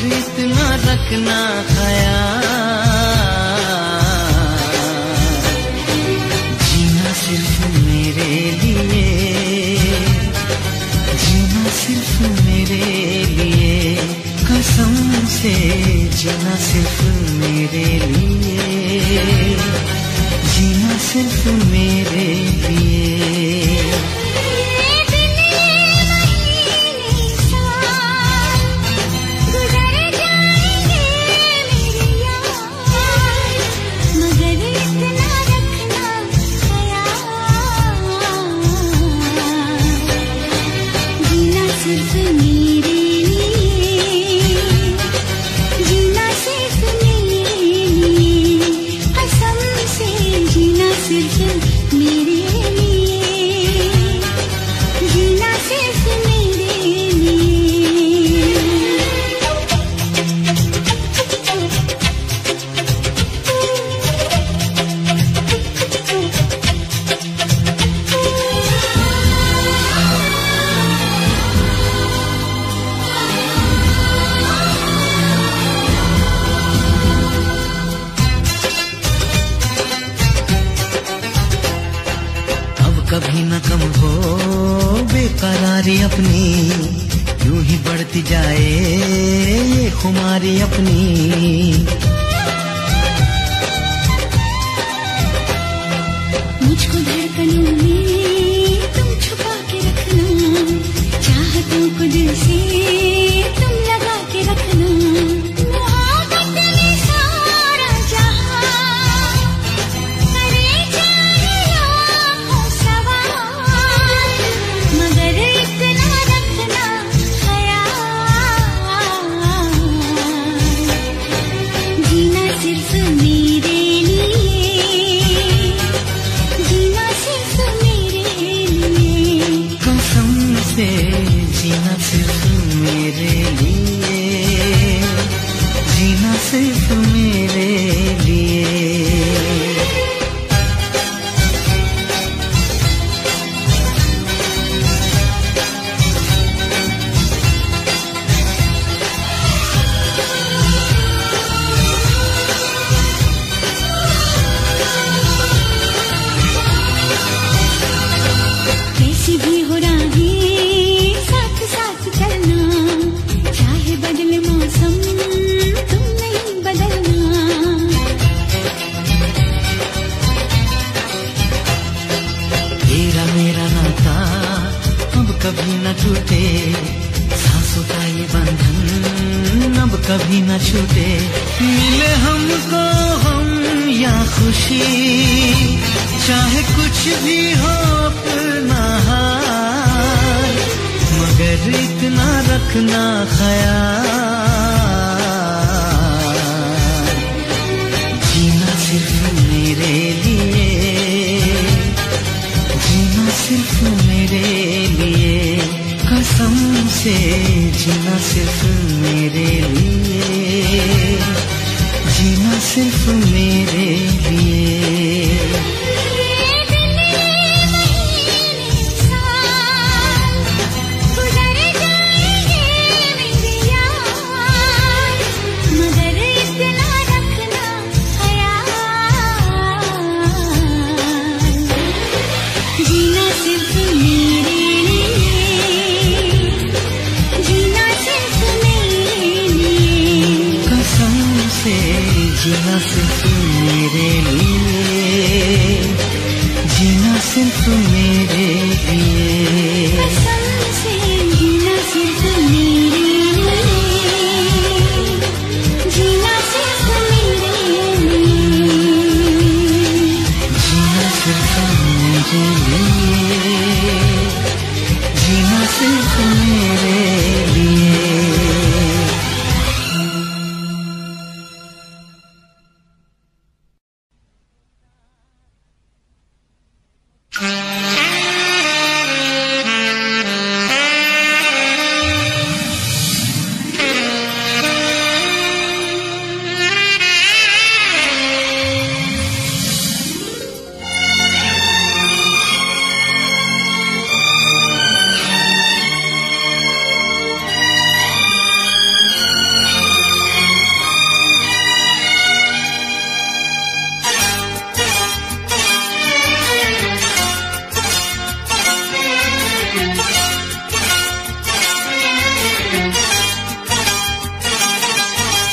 इतना रखना ख्याल, जीना सिर्फ मेरे लिए, जीना सिर्फ मेरे लिए, कसम से जीना सिर्फ मेरे लिए, जीना सिर्फ मेरे लिए। कभी न कम हो बेकरारी अपनी, यूं ही बढ़ती जाए ये खुमारी अपनी। मुझको धड़कनों में तुम छुपा के रखना, चाहतों को दिल से तुम लगा के रखना। जीना सिर्फ मेरे लिए, जीना सिर्फ मेरे लिए। कैसी भी हो राहें बदले मौसम तुम नहीं बदलना। तेरा मेरा नाता अब कभी न टूटे, सांसों का ये बंधन अब कभी न छूटे। मिले हमको हम या खुशी, चाहे कुछ भी हो अपना हाल, मगर इतना रखना ख्याल, जीना सिर्फ मेरे लिए, जीना सिर्फ मेरे लिए, कसम से जीना सिर्फ मेरे लिए, जीना सिर्फ मेरे लिए। जीना सिर्फ मेरे लिए, जीना सिर्फ मेरे लिए, कसम से जीना सिर्फ मेरे लिए, जीना सिर्फ मेरे लिए, जीना सिर्फ मेरे लिए, जीना सिर्फ मेरे लिए।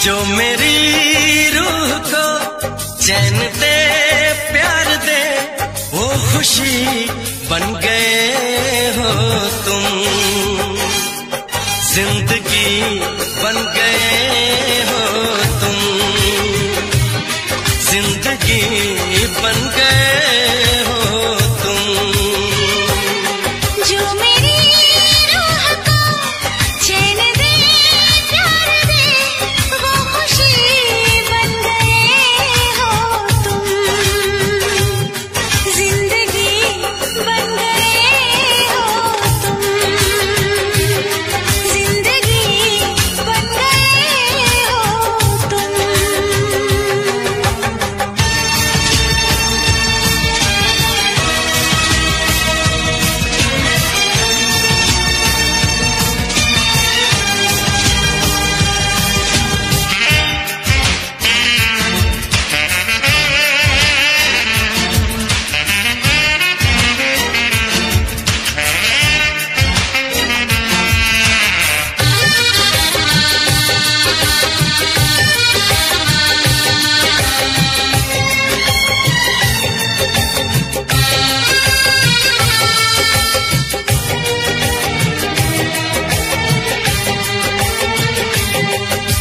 जो मेरी रूह को चैन दे प्यार दे वो खुशी बन गए हो तुम, जिंदगी बन गए हो तुम, जिंदगी बन गए हो तुम। जो मेरी रूह को चैन दे प्यार दे वो खुशी बन गए हो तुम, जिंदगी बन गए हो तुम, जिंदगी बन गए हो तुम।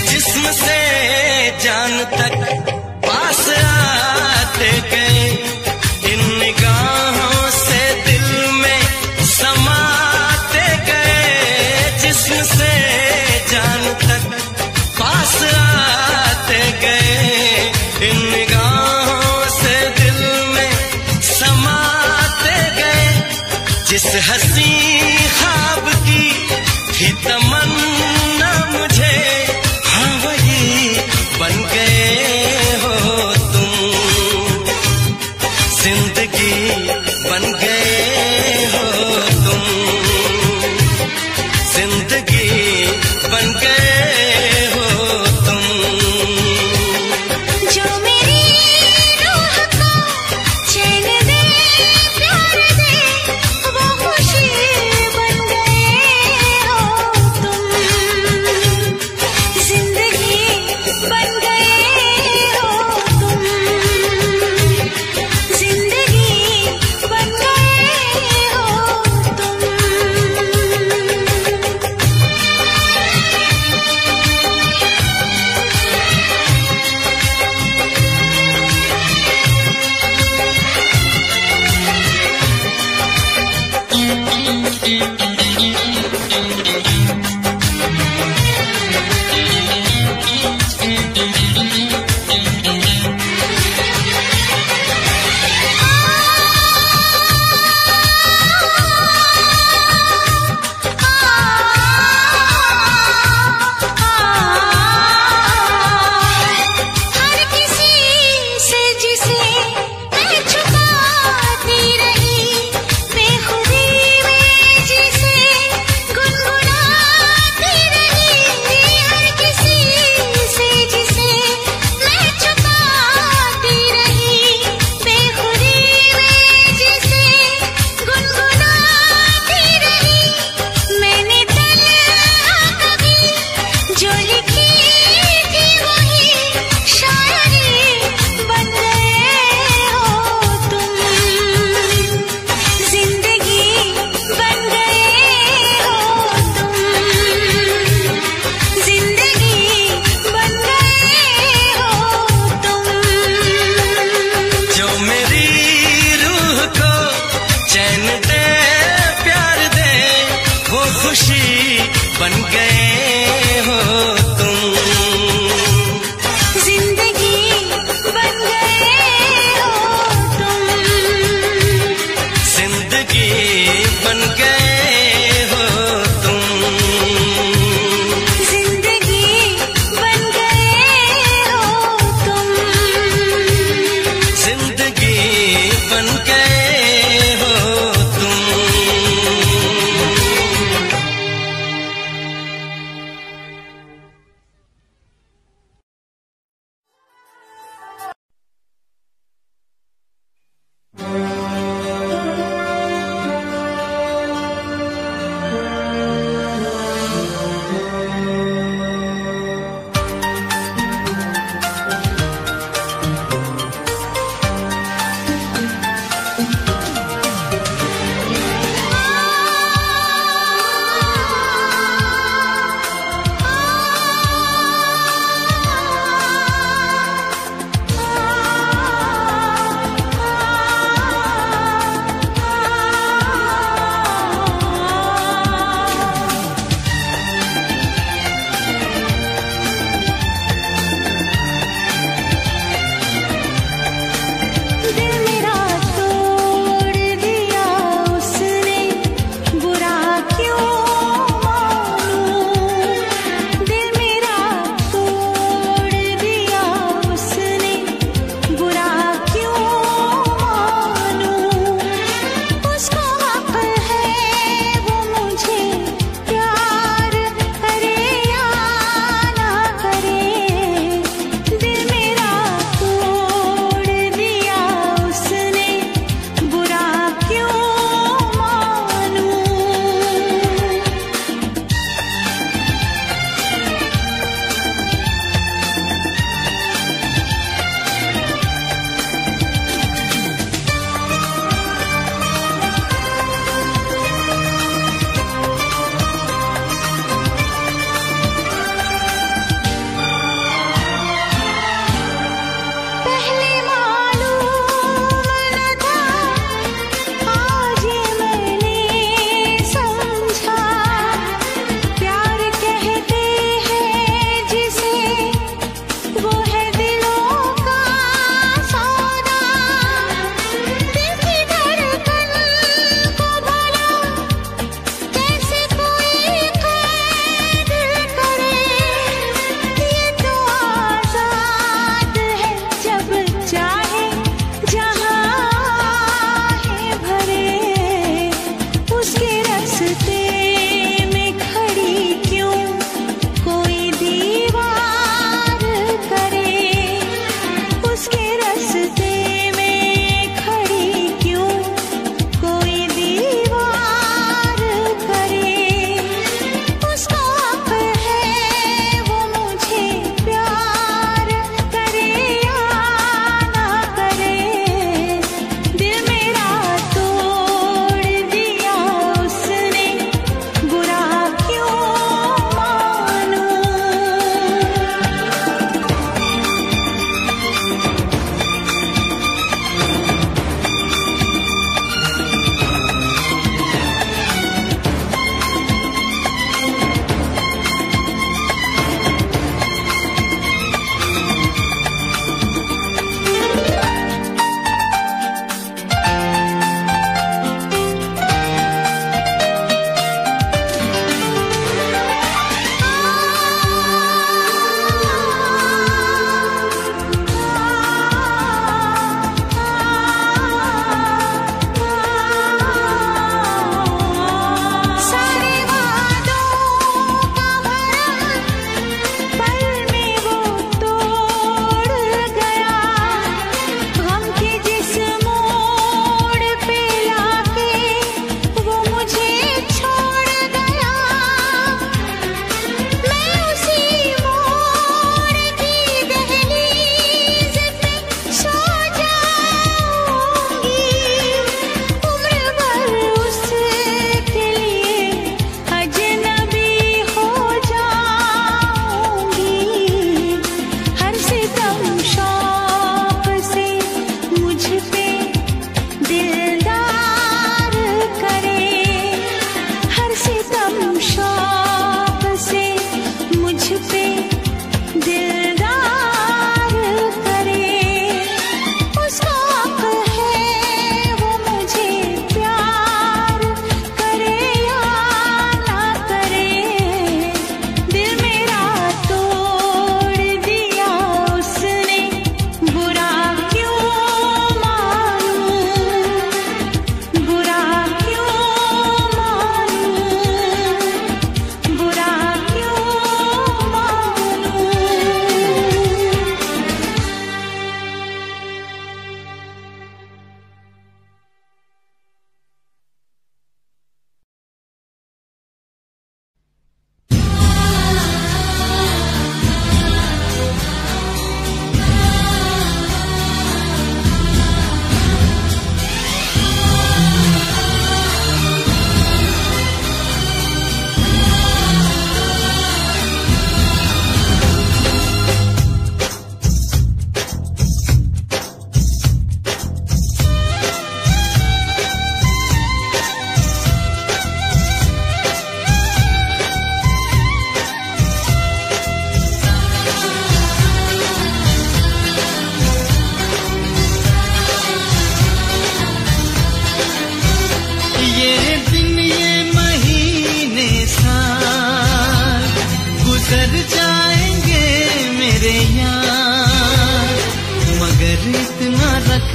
जिस्म से जान तक पास आते गए, इन निगाहों से दिल में समाते गए। जिस्म से जान तक पास आते गए, इन निगाहों से दिल में समाते गए। जिस हंसी ख्वाब की थी तमन्ना मुझे, हाँ वही बन गए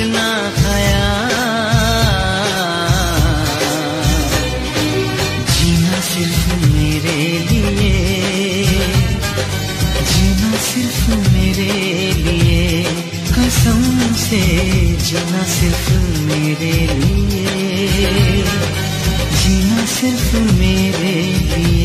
रखना ख्याल, जीना सिर्फ मेरे लिए, जीना सिर्फ मेरे लिए, कसम से जीना सिर्फ मेरे लिए, जीना सिर्फ मेरे लिए।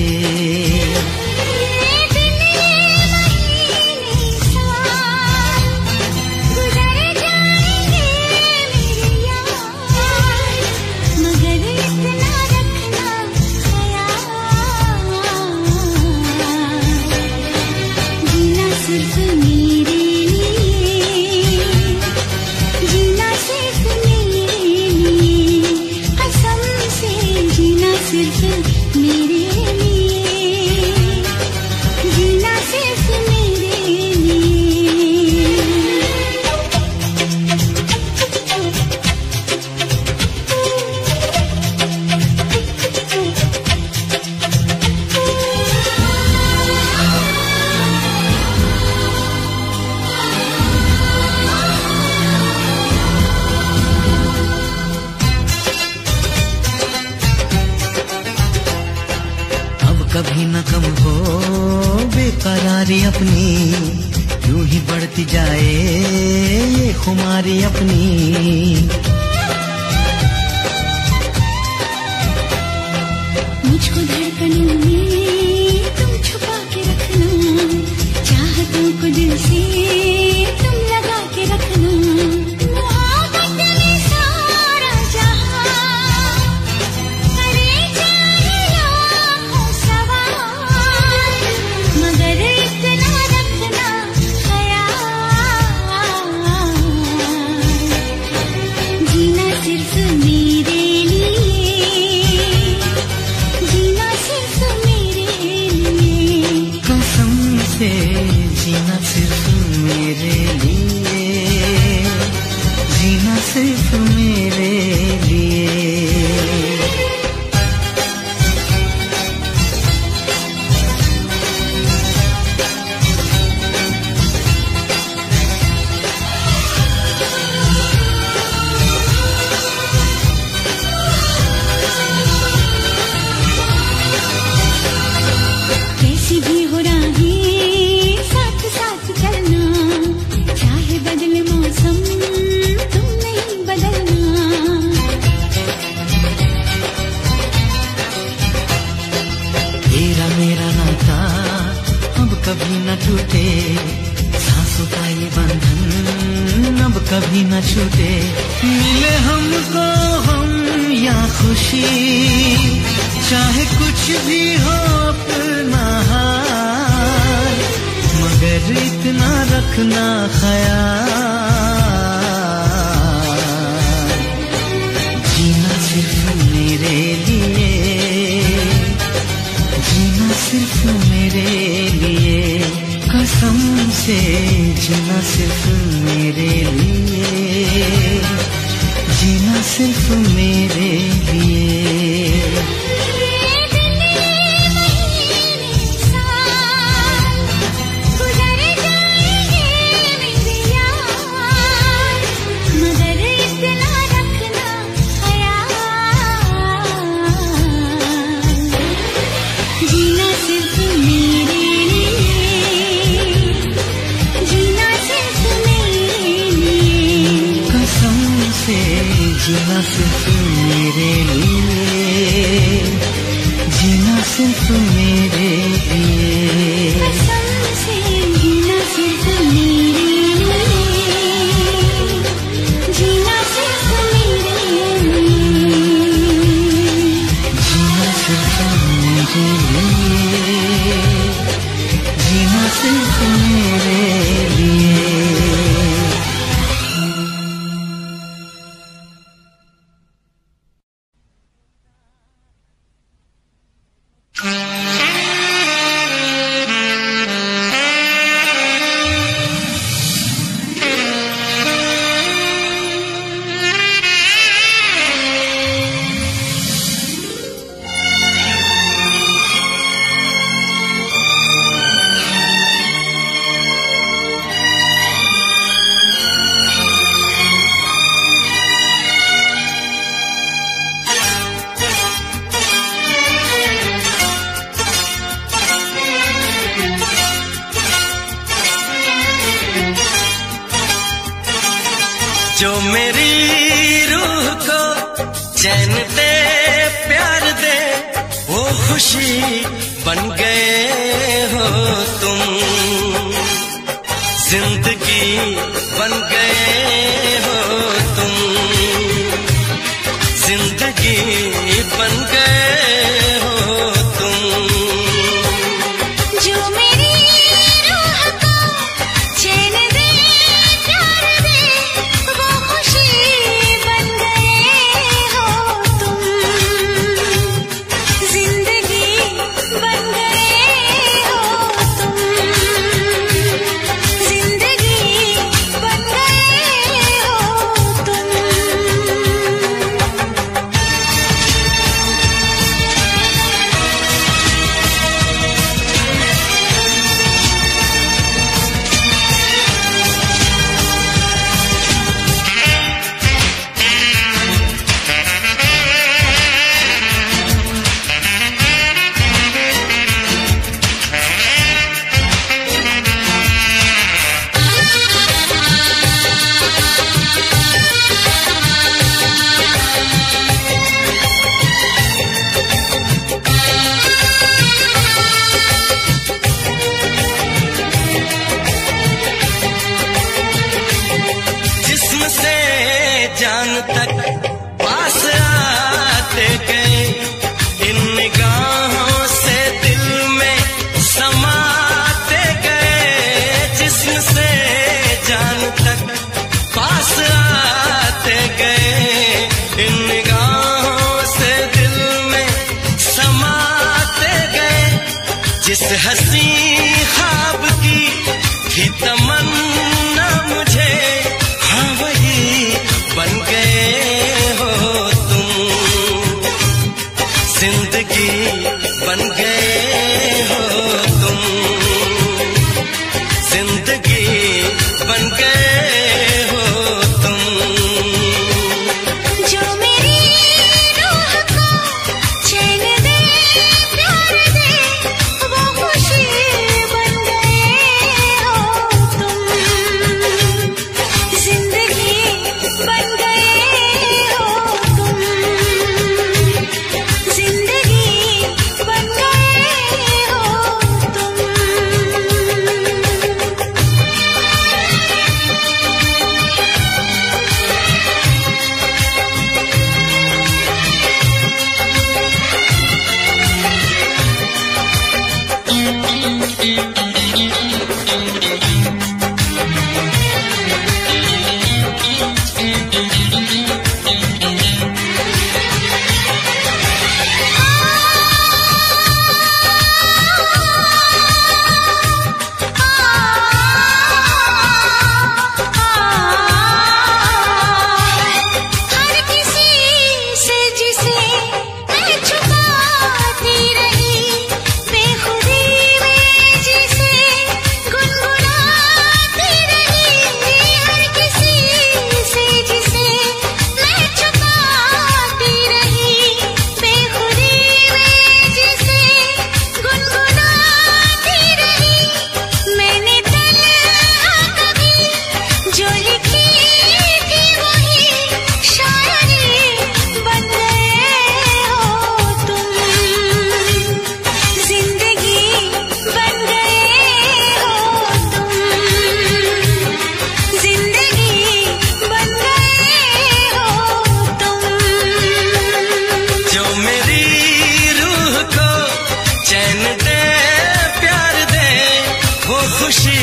कभी न कम हो बेकरारी अपनी, यूं ही बढ़ती जाए ये खुमारी अपनी। मुझको धड़कनों में तुम छुपा के रखना, चाहतों को दिल से तुम लगा के रखना। मोहब्बत में सारा जहां करे जाए लाखों सवाल, मगर इतना रखना ख्याल, जीना सिर्फ मेरे लिए, जीना सिर्फ मेरे लिए, कसम से जीना सिर्फ मेरे लिए, जीना सिर्फ मेरे लिए। कैसी भी हो राहें साथ साथ चलना, चाहे बदले मौसम तुम नहीं बदलना। तेरा मेरा नाता अब कभी न टूटे, सांसों का ये बंधन अब कभी न छूटे। मिले हमको हम या खुशी, चाहे कुछ भी हो अपना हाल, मगर इतना रखना ख्याल, जीना सिर्फ मेरे लिए, जीना सिर्फ मेरे लिए, कसम से जीना सिर्फ मेरे लिए, जीना सिर्फ मेरे लिए। जीना सिर्फ मेरे लिए, जीना सिर्फ मेरे लिए, कसम से जीना सिर्फ मेरे लिए, जीना सिर्फ मेरे लिए, कसम से जीना सिर्फ मेरे लिए, जीना सिर्फ मेरे लिए, जीना सिर्फ मेरे लिए, जीना सिर्फ मेरे लिए। जो मेरी रूह को चैन दे प्यार दे वो खुशी बन गए हो तुम, जिंदगी बन गए हो तुम, जिंदगी बन गए हो तुम। जो मेरी रूह को चैन दे प्यार दे वो खुशी बन गए हो तुम, जिंदगी बन गए हो तुम, जिंदगी बन गए हो तुम। जिस्म से जान तक पास आते गए, इन निगाहों से दिल में समाते गए। जिस्म से जान तक पास आते गए, इन निगाहों से दिल में समाते गए। जिस हंसी ख्वाब की थी तमन्ना मुझे, हाँ वही बन गए हो तुम, जिंदगी बन गए हो तुम, जिंदगी बन गए हो तुम। जो मेरी रूह को चैन दे प्यार दे वो खुशी बन गए हो तुम, जिंदगी बन गए हो तुम, जिंदगी बन गए हो तुम। हर किसी से जिसे मैं छुपाती रही, बेखुदी में जिसे गुनगुनाती रही। हर किसी से जिसे मैं छुपाती रही, बेखुदी में जिसे गुनगुनाती रही। मैंने तन्हा कभी जो लिखी थी वही शायरी बन गए हो तुम, जिंदगी बन गए हो तुम, जिंदगी बन गए हो तुम। जो मेरी रूह को चैन दे प्यार दे वो खुशी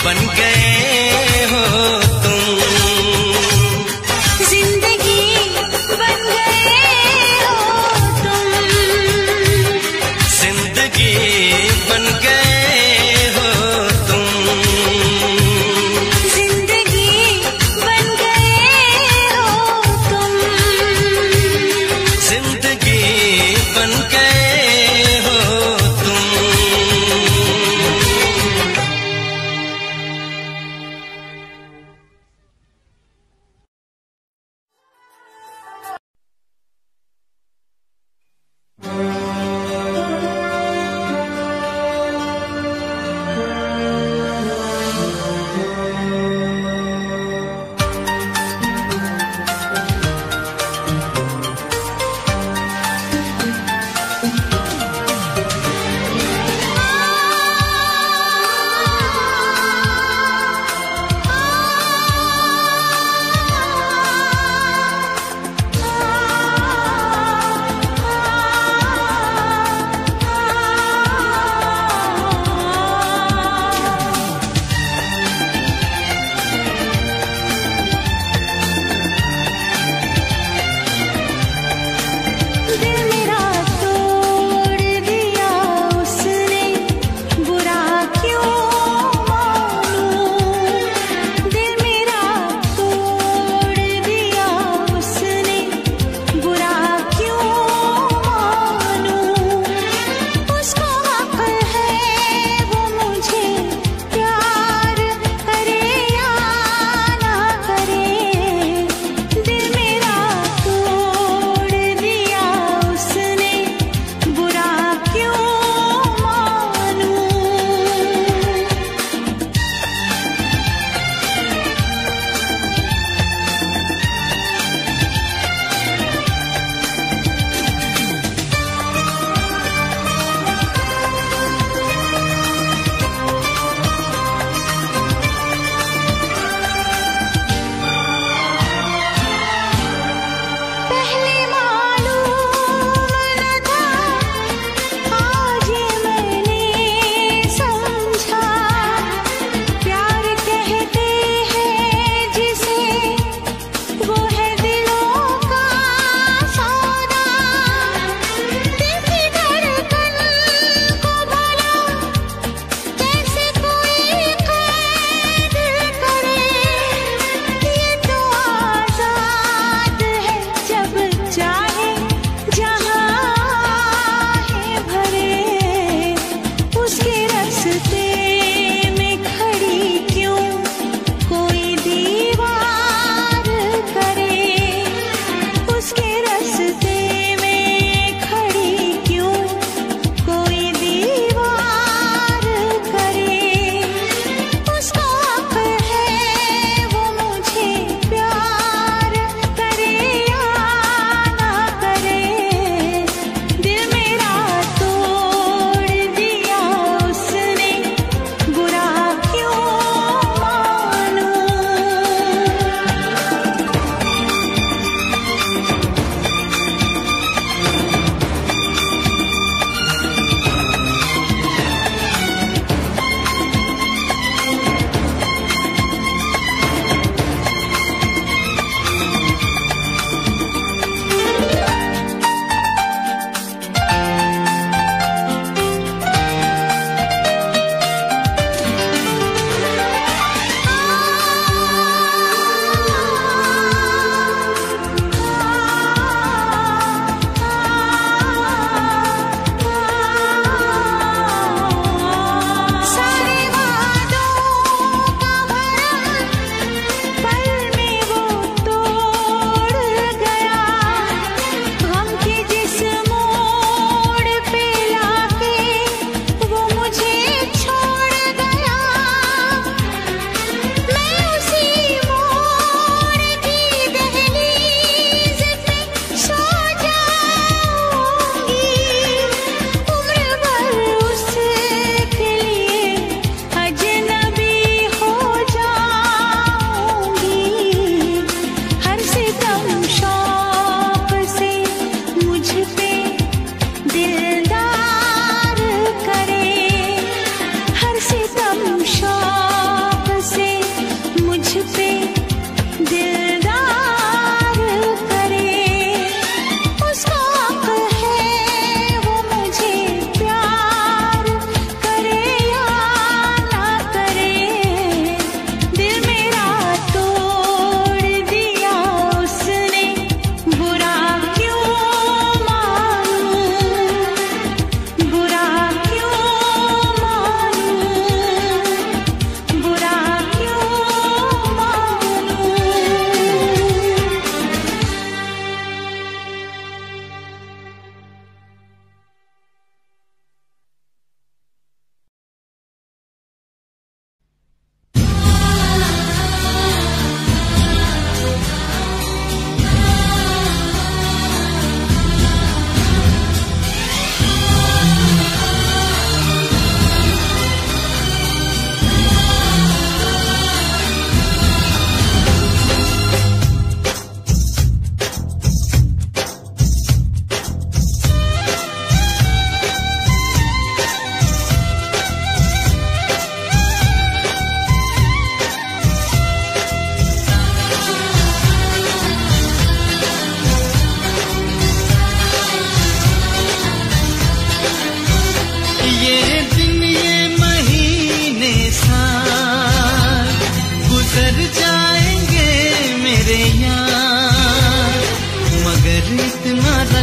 बन गए हो तुम, जिंदगी बन गए हो तुम, जिंदगी बन गए हो तुम, जिंदगी बन गए हो तुम। जिंदगी बन गए हो तुम।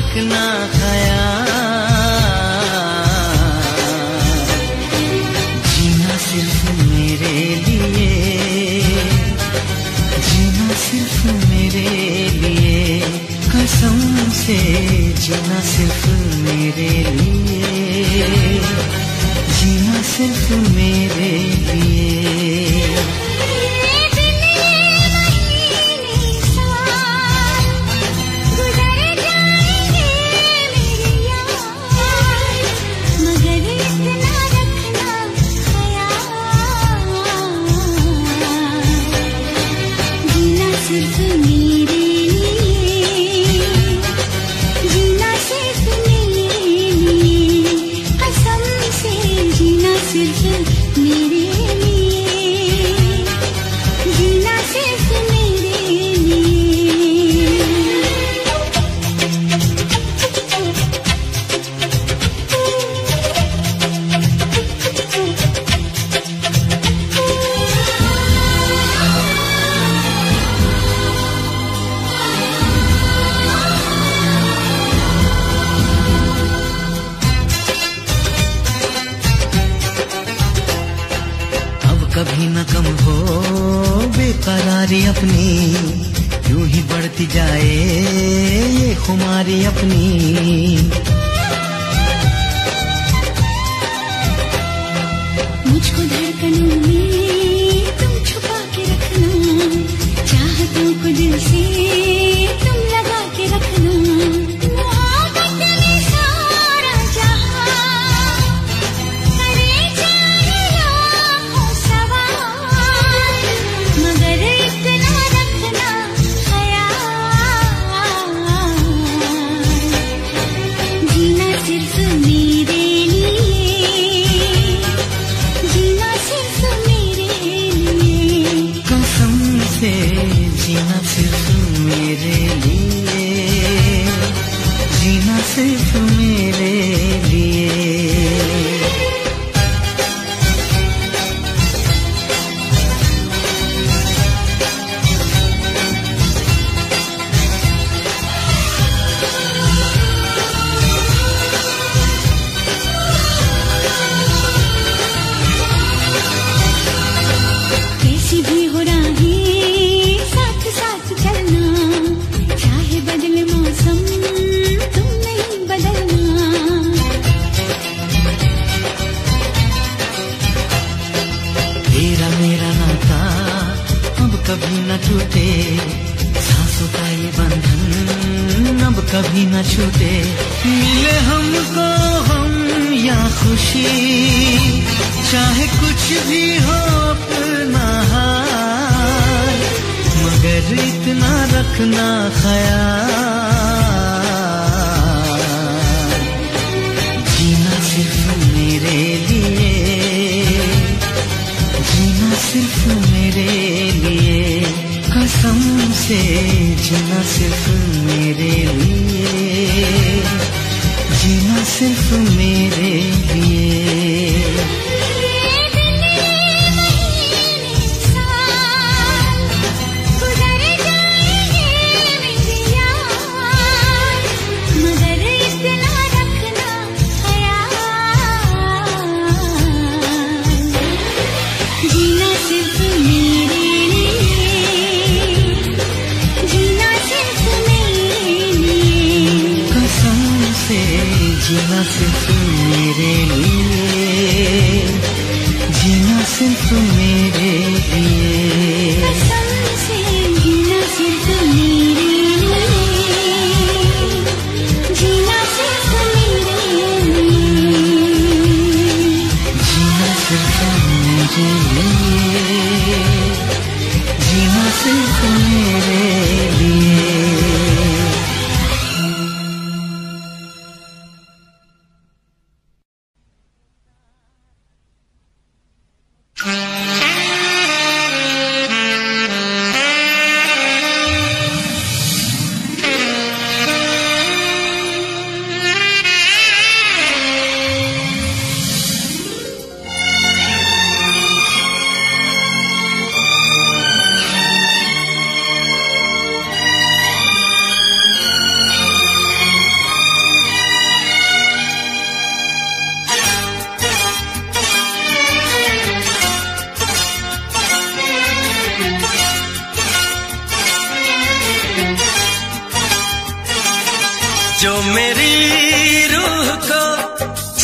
रखना ख्याल, जीना सिर्फ मेरे लिए, जीना सिर्फ मेरे लिए, कसम से जीना सिर्फ मेरे लिए, जीना सिर्फ मेरे लिए। कभी न कम हो बेकरारी अपनी, यूं ही बढ़ती जाए ये खुमारी अपनी। मुझको धड़कनों में तुम छुपा के रखना, चाहतों को दिल से तुम लगा के रखना। मोहब्बत में सारा जहां करे जाए लाखों सवाल, मगर इतना रखना ख्याल, जीना सिर्फ मेरे लिए, जीना सिर्फ मेरे लिए, कसम से जीना सिर्फ मेरे लिए, जीना सिर्फ मेरे लिए। कैसी भी हो राहें साथ साथ चलना, चाहे बदले मौसम तुम नहीं बदलना। तेरा मेरा नाता अब कभी न टूटे, सांसों का ये बंधन अब कभी न छूटे। मिले हमको हम या खुशी, चाहे कुछ भी हो अपना हाल, मगर इतना रखना ख्याल, जीना सिर्फ मेरे लिए, जीना सिर्फ मेरे लिए, कसम से जीना सिर्फ मेरे लिए, जीना सिर्फ मेरे लिए। जीना सिर्फ मेरे लिए, जीना सिर्फ मेरे लिए, कसम से जीना सिर्फ मेरे लिए, जीना सिर्फ मेरे लिए, जीना सिर्फ मेरे लिए, जीना सिर्फ मेरे लिए।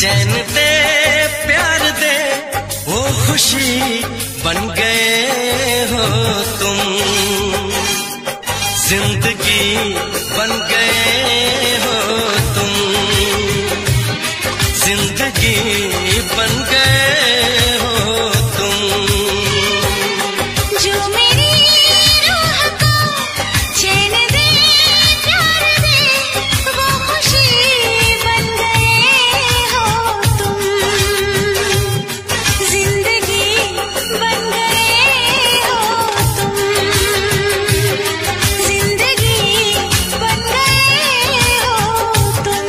चैन दे प्यार दे वो खुशी बन गए हो तुम, जिंदगी बन गए हो तुम, जिंदगी बन गए हो तुम। जो मेरी रूह को चैन दे प्यार दे वो खुशी बन गए हो तुम, जिंदगी बन गए हो तुम, जिंदगी बन गए हो तुम।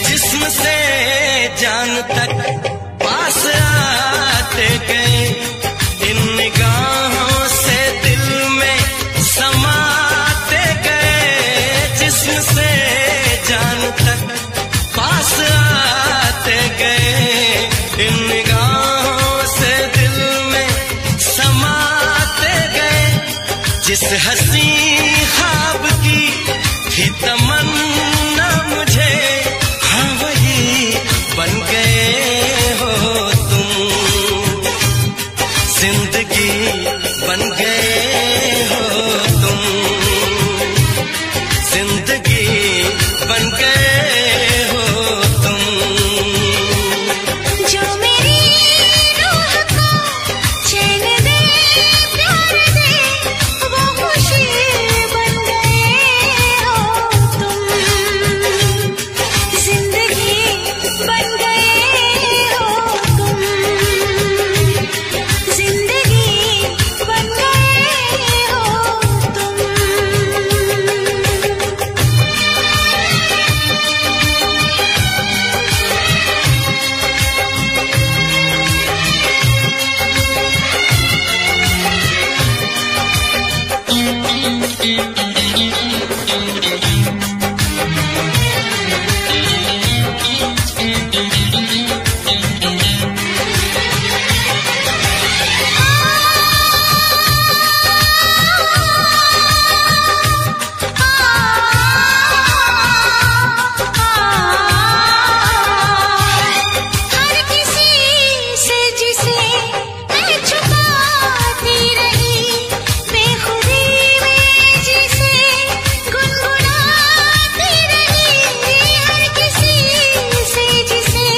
जिस्म से जान तक पास आते गए, इन निगाहों से दिल में समाते गए। जिस्म से जान तक पास आते गए, इन निगाहों से दिल में समाते गए। जिस हंसी ख्वाब की थी तमन्ना मुझे, हाँ वही बन गए हो तुम, जिंदगी बन गए हो तुम, जिंदगी बन गए हो तुम। जो मेरी रूह को चैन दे प्यार दे वो खुशी बन गए हो तुम, जिंदगी बन गए हो तुम, जिंदगी बन गए हो तुम। हर किसी से जिसे मैं छुपाती रही, बेखुदी में जिसे गुनगुनाती रही। हर किसी से जिसे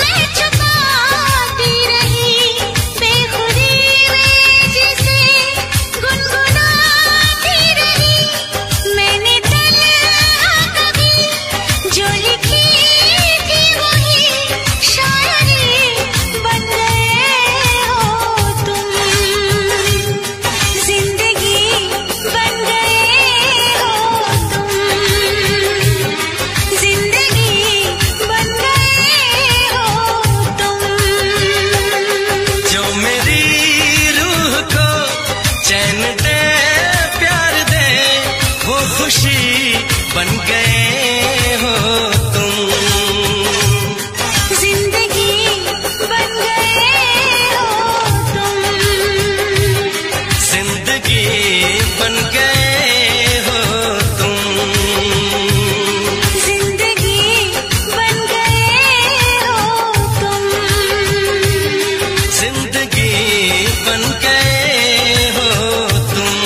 मैं छुपाती रही, बेखुदी में जिसे गुनगुनाती रही। मैंने तन्हा कभी जो लिखी थी वही शायरी बन गए हो तुम, जिंदगी बन गए हो तुम, जिंदगी बन गए हो तुम। जो मेरी रूह को चैन दे प्यार दे वो खुशी बन गए हो तुम, जिंदगी बन गए हो तुम, जिंदगी बन गए हो तुम, जिंदगी बन गए हो तुम। जिंदगी बन गए हो तुम।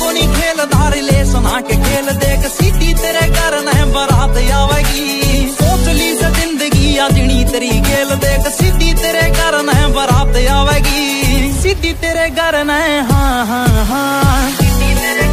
कोनी खेल धार ले सुना के खेल देख, सीधी तेरे घर न बारात आवेगी। सोच ली से जिंदगी आजनी तेरी खेल देख, सीधी तेरे घर न बारात आवेगी, सीधी तेरे घर न। हाँ हाँ हाँ, सीधी तेरे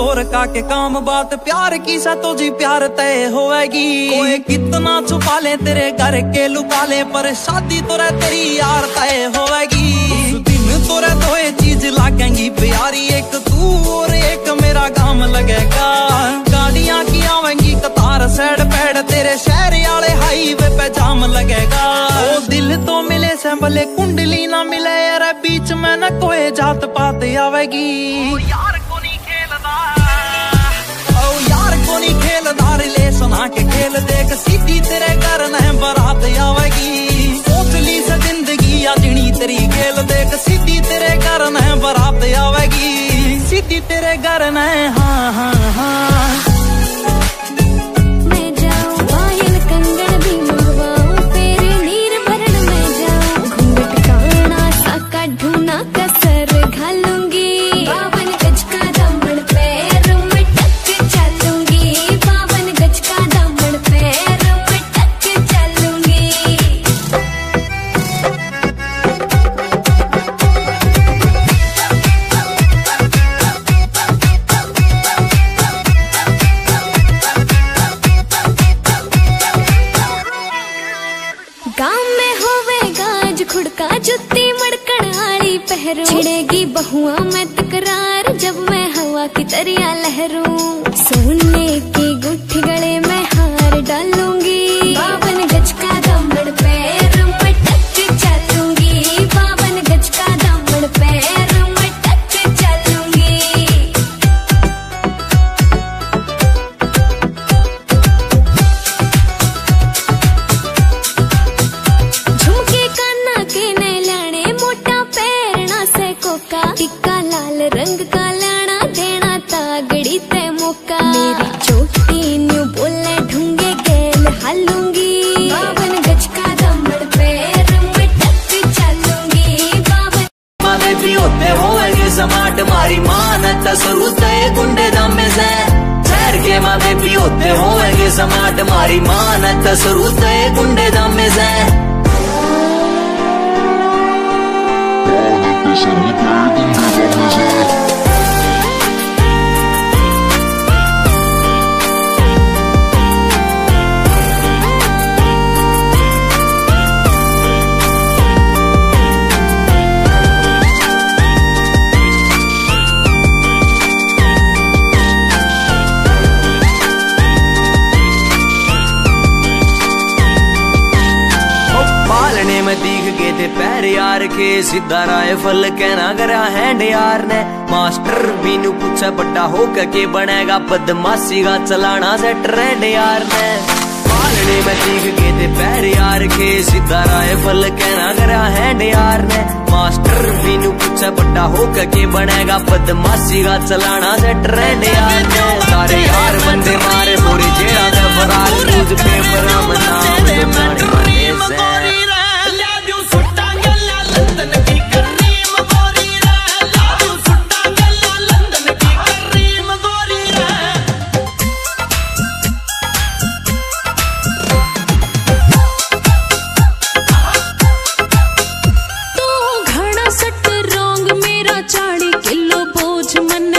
और का के काम बात प्यार की सा तो जी प्यार तय होएगी। कोई कितना छुपा ले तेरे घर के लुका ले, पर शादी तो रे तेरी यार तय होएगी। उस दिन तो रे दो चीज लागेंगी प्यारी, एक तू और एक मेरा काम लगेगा। गाड़ियां की आवेंगी कतार सैड पैड, तेरे शहर वाले हाईवे पे जाम लगेगा। ओ दिल तो मिले से भले कुंडली ना मिले यार, बीच में न कोई जात पात आवेगी। ओ यार को नहीं खेलदा, ओ यार को नहीं खेलदा, ले सुना के खेल देख सीधी तेरे घर न बारात आवेगी। सोच ली से जिंदगी आजनी तेरी खेल देख सीधी तेरे घर न बारात आवेगी, सीधी तेरे घर न। हाँ हाँ हाँ छिड़ेगी बहुआ में तकरार जब मैं हवा की तरिया लहरूं। सोने की गुट्ठी गले में हार डालूंगी, 52 गज का दामन पैर में टक चलूंगी। 52 गज का दामन पैर में टक चलूंगी। झुमके कान्ना के ने लाने मोटा पैरना से कोका, टिक्का लाल रंग का लाना देना तागड़ी ते मौका। मेरी चोटी न्यू बोले ढूंगे गेल हालूंगी, 52 गज का दामन पैर में टक चलूंगी। 52 भी होते होएंगे समाट मारी मानत सरूत गुंडे दामे से, शहर के मावे भी होते होएंगे समाट मारी मानत सरूत गुंडे दामे से। पैर यार के सीधा राइफल कहना करा हैंड यार ने, मास्टर भी नु पूछा बड़ा होकर के बनेगा बदमाशी का चलाना से ट्रेंड यार ने। पालने में दिख गए थे पैर यार के सीधा राइफल कहना करा हैंड यार ने, मास्टर भी नु पूछा बड़ा होकर के बनेगा बदमाशी का चलाना से ट्रेंड यार ने। सारे यार बंदे मारे पूरी जेड़ा का फरार न्यूज पेपर में नाम से। घना सट रोंग मेरा 40 किलो बोझ मन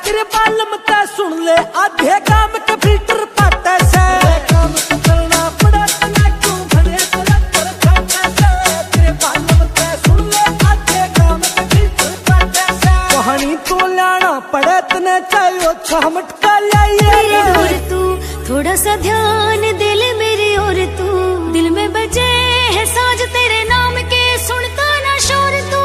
तेरे बालम ते सुन ले आधे काम के फिल्टर पाटे से काम करना पड़ा तना क्यों भले तेरा कर खाते से तेरे बालम ते सुन ले आधे काम के फिल्टर पाटे से कहानी तो लाना पड़े तने चाहिए छमट का लाइए और तू थोड़ा सा ध्यान दे ले मेरी और तू दिल में बजे है साज तेरे नाम के सुनता ना शोर तू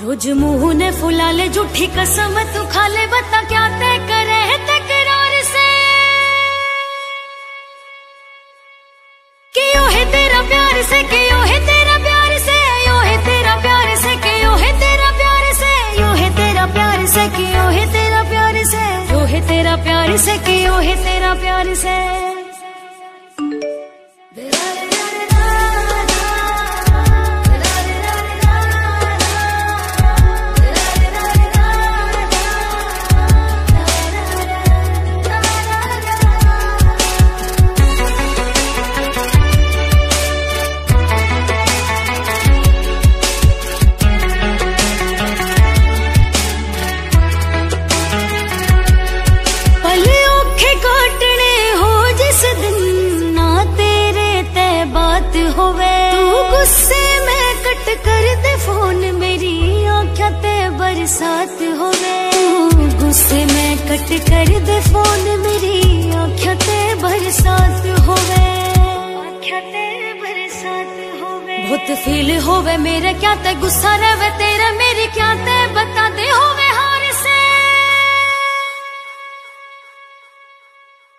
रोज मुंह ने फुला ले झूठी कसम तू खा ले बता क्या तय करे है तकरार से क्यों है तेरा प्यार से क्यों है तेरा प्यार से यो है तेरा प्यार से क्यों है तेरा प्यार से यो है तेरा प्यार से क्यों है तेरा प्यार से यो है तेरा प्यार से क्यों है तेरा प्यार से बरसात होवे गुस्से में कट कर दे फोन मेरी आँखें ते बरसात होवे बहुत फील होवे मेरे क्या ते गुस्सा रहे तेरा मेरी क्या ते बता दे होवे हार से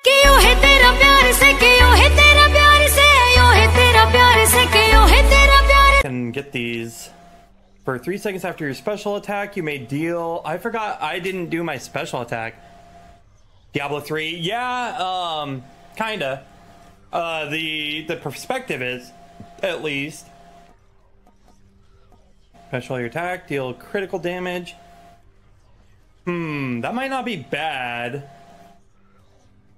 क्यों है तेरा प्यार से क्यों है तेरा प्यार से यो है तेरा प्यार से क्यों है तेरा प्यार Can get these. For 3 seconds after your special attack, you may deal... I forgot I didn't do my special attack. Diablo 3. Yeah, kinda. The perspective is, at least. Special your attack, deal critical damage. That might not be bad.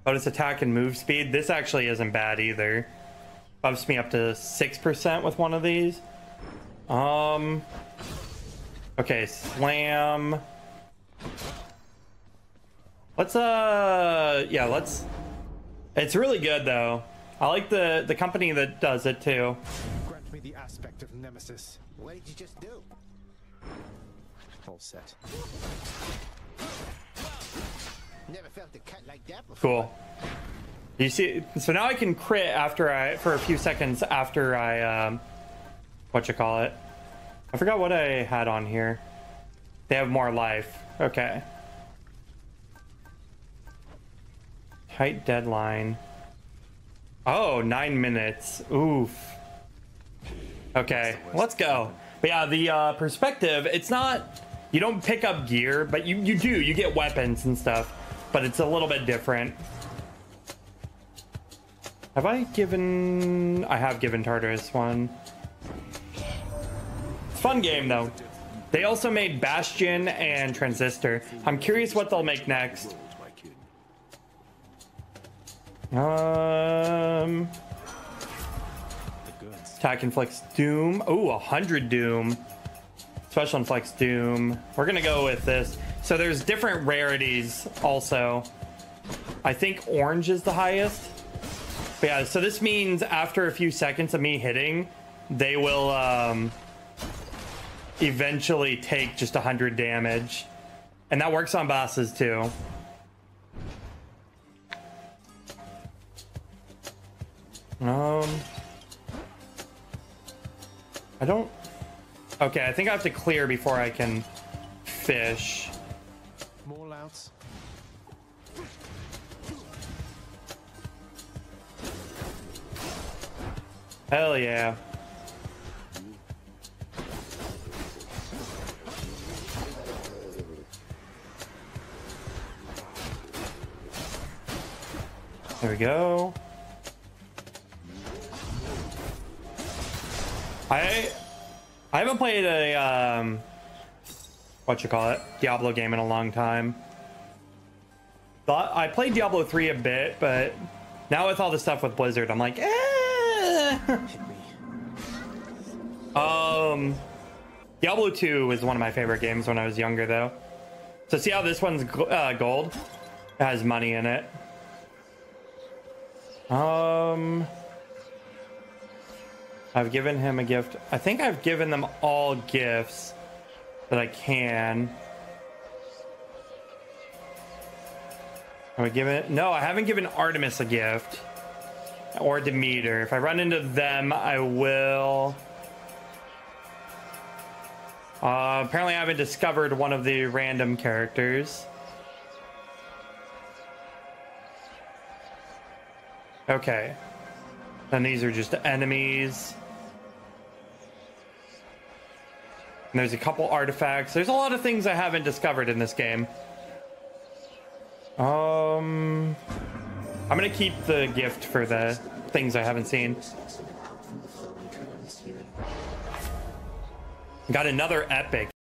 Bonus attack and move speed. This actually isn't bad either. Bumps me up to 6% with one of these. Okay, slam. Let's yeah, let's. It's really good though. I like the company that does it too. Grant me the aspect of Nemesis. What did you just do? All set. Never felt a cut like that before. Cool. You see, so now I can crit for a few seconds after I whatchamacallit. I forgot what I had on here. They have more life. Okay. Tight deadline. Oh, 9 minutes. Oof. Okay, let's go. But yeah, the perspective, it's not... You don't pick up gear, but you do. You get weapons and stuff. But it's a little bit different. Have I given... I have given Tartarus one. Fun game though. They also made Bastion and Transistor. I'm curious what they'll make next. Attack inflicts Doom. Oh, 100 Doom. Special inflicts Doom. We're gonna go with this. So there's different rarities also. I think orange is the highest. But yeah, so this means after a few seconds of me hitting, they will eventually take just 100 damage. And that works on bosses too. I don't... Okay, I think I have to clear before I can fish. More louts. Hell yeah. There we go. I haven't played a Diablo game in a long time. But I played Diablo 3 a bit, but now with all the stuff with Blizzard, I'm like, eh. Diablo 2 was one of my favorite games when I was younger, though. So see how this one's gold? It has money in it. I've given him a gift. I think I've given them all gifts that I can. Have I given? No, I haven't given Artemis a gift. Or Demeter. If I run into them, I will. Apparently I haven't discovered one of the random characters. Okay. Then these are just enemies. And there's a couple artifacts. There's a lot of things I haven't discovered in this game. I'm gonna keep the gift for the things I haven't seen. Got another epic.